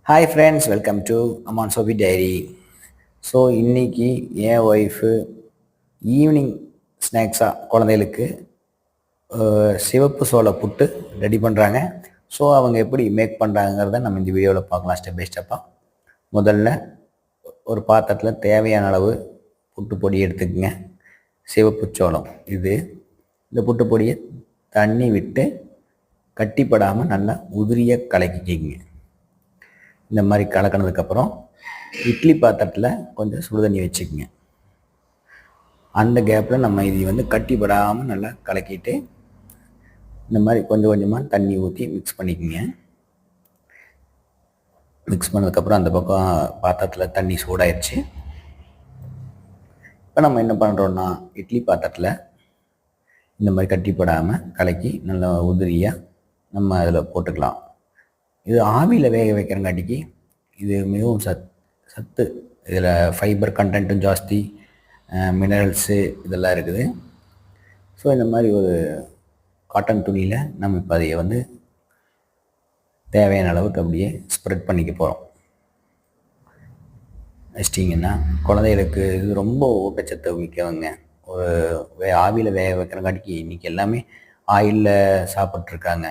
Hi friends, welcome to Aman Sophie diary. So இன்றைக்கி என் wife evening ஸ்நாக்ஸாக குழந்தைகளுக்கு சிவப்பு சோள புட்டு ரெடி பண்ணுறாங்க. ஸோ அவங்க எப்படி மேக் பண்ணுறாங்கிறத நம்ம இந்த வீடியோவில் பார்க்கலாம் ஸ்டெப் பை ஸ்டெப்பாக. முதல்ல ஒரு பாத்திரத்தில் தேவையான அளவு புட்டு பொடி எடுத்துக்கங்க. சிவப்பு சோளம் இந்த புட்டு பொடியை தண்ணி விட்டு கட்டிப்படாமல் நல்லா உதிரியாக கலக்கிக்கிங்க. இந்த மாதிரி கலக்கினதுக்கப்புறம் இட்லி பாத்திரத்தில் கொஞ்சம் சுடு தண்ணி வச்சுக்கோங்க. அந்த கேப்பில் நம்ம இது கட்டிப்படாமல் நல்லா கலக்கிட்டு இந்த மாதிரி கொஞ்சம் கொஞ்சமாக தண்ணி ஊற்றி மிக்ஸ் பண்ணிக்கோங்க. மிக்ஸ் பண்ணதுக்கப்புறம் அந்த பக்கம் பாத்திரத்தில் தண்ணி சூடாயிடுச்சு. இப்போ நம்ம என்ன பண்ணுறோன்னா இட்லி பாத்திரத்தில் இந்த மாதிரி கட்டிப்படாமல் கலக்கி நல்லா உதிரியாக நம்ம அதில் போட்டுக்கலாம். இது ஆவியில் வேக வைக்கிறங்காட்டிக்கு இது மிகவும் சத்து. இதில் ஃபைபர் கண்டென்ட்டும் ஜாஸ்தி, மினரல்ஸு இதெல்லாம் இருக்குது. ஸோ இந்த மாதிரி ஒரு காட்டன் துணியில் நம்ம இப்போ அதை தேவையான அளவுக்கு அப்படியே ஸ்ப்ரெட் பண்ணிக்க போகிறோம். வச்சிட்டிங்கன்னா குழந்தைகளுக்கு இது ரொம்ப ஊட்டச்சத்து மிக்கவங்க. ஆவியில் வேக வைக்கிறங்காட்டிக்கு இன்றைக்கி எல்லாமே ஆயிலில் சாப்பிட்ருக்காங்க.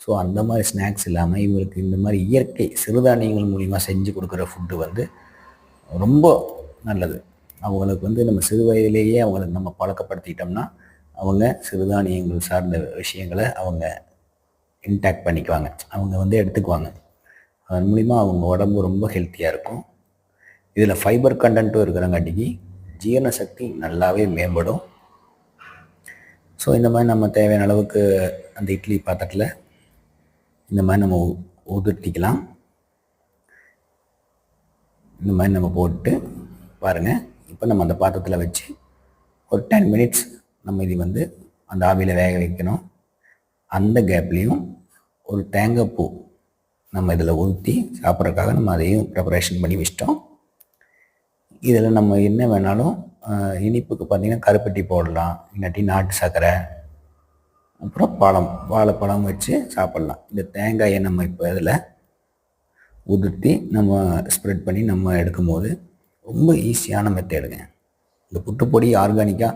ஸோ அந்த மாதிரி ஸ்நாக்ஸ் இல்லாமல் இவங்களுக்கு இந்த மாதிரி இயற்கை சிறுதானியங்கள் மூலிமா செஞ்சு கொடுக்குற ஃபுட்டு ரொம்ப நல்லது. அவங்களுக்கு நம்ம சிறு வயதிலேயே அவங்களுக்கு நம்ம பழக்கப்படுத்திட்டோம்னா அவங்க சிறுதானியங்கள் சார்ந்த விஷயங்களை அவங்க இன்டாக்ட் பண்ணிக்குவாங்க, அவங்க எடுத்துக்குவாங்க. அதன் மூலிமா அவங்க உடம்பு ரொம்ப ஹெல்த்தியாக இருக்கும். இதில் ஃபைபர் கண்டென்ட்டும் இருக்கிறங்காட்டிக்கு ஜீரண சக்தி நல்லாவே மேம்படும். ஸோ இந்த மாதிரி நம்ம தேவையான அளவுக்கு அந்த இட்லி பாத்திரத்தில் இந்த மாதிரி நம்ம உதிர்த்திக்கலாம். இந்த மாதிரி நம்ம போட்டு பாருங்கள். இப்போ நம்ம அந்த பாத்திரத்தில் வச்சு ஒரு 10 மினிட்ஸ் நம்ம இது அந்த ஆவியில் வேக வைக்கணும். அந்த கேப்லேயும் ஒரு தேங்காய் பூ நம்ம இதில் ஊற்றி சாப்பிட்றதுக்காக நம்ம அதையும் ப்ரிப்பரேஷன் பண்ணி வச்சிட்டோம். இதில் நம்ம என்ன வேணாலும் இனிப்புக்கு பார்த்திங்கன்னா கருப்பட்டி போடலாம், இல்லாட்டி நாட்டு சர்க்கரை, அப்புறம் வாழைப்பழம் வச்சு சாப்பிட்லாம். இந்த தேங்காயை நம்ம இப்போ இதில் உதிர்த்தி நம்ம ஸ்ப்ரெட் பண்ணி நம்ம எடுக்கும்போது ரொம்ப ஈஸியான மெத்தேடுங்க. இந்த புட்டுப்பொடி ஆர்கானிக்காக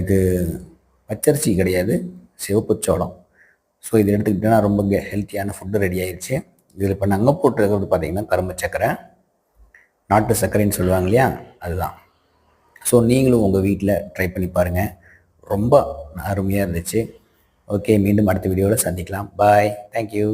இது பச்சரிசி கிடையாது, சிவப்பு சோளம். ஸோ இது எடுத்துக்கிட்டோன்னா ரொம்ப ஹெல்த்தியான ஃபுட்டு ரெடி ஆயிடுச்சு. இதில் இப்போ நாங்கள் போட்டுருக்கிறது பார்த்திங்கன்னா கரும்பு சர்க்கரை, நாட்டு சர்க்கரைன்னு சொல்லுவாங்க இல்லையா, அதுதான். ஸோ நீங்களும் உங்கள் வீட்டில் ட்ரை பண்ணி பாருங்கள். ரொம்ப அருமையாக இருந்துச்சு. ஓகே, மீண்டும் அடுத்த வீடியோவில் சந்திக்கலாம். பாய், தேங்க்யூ.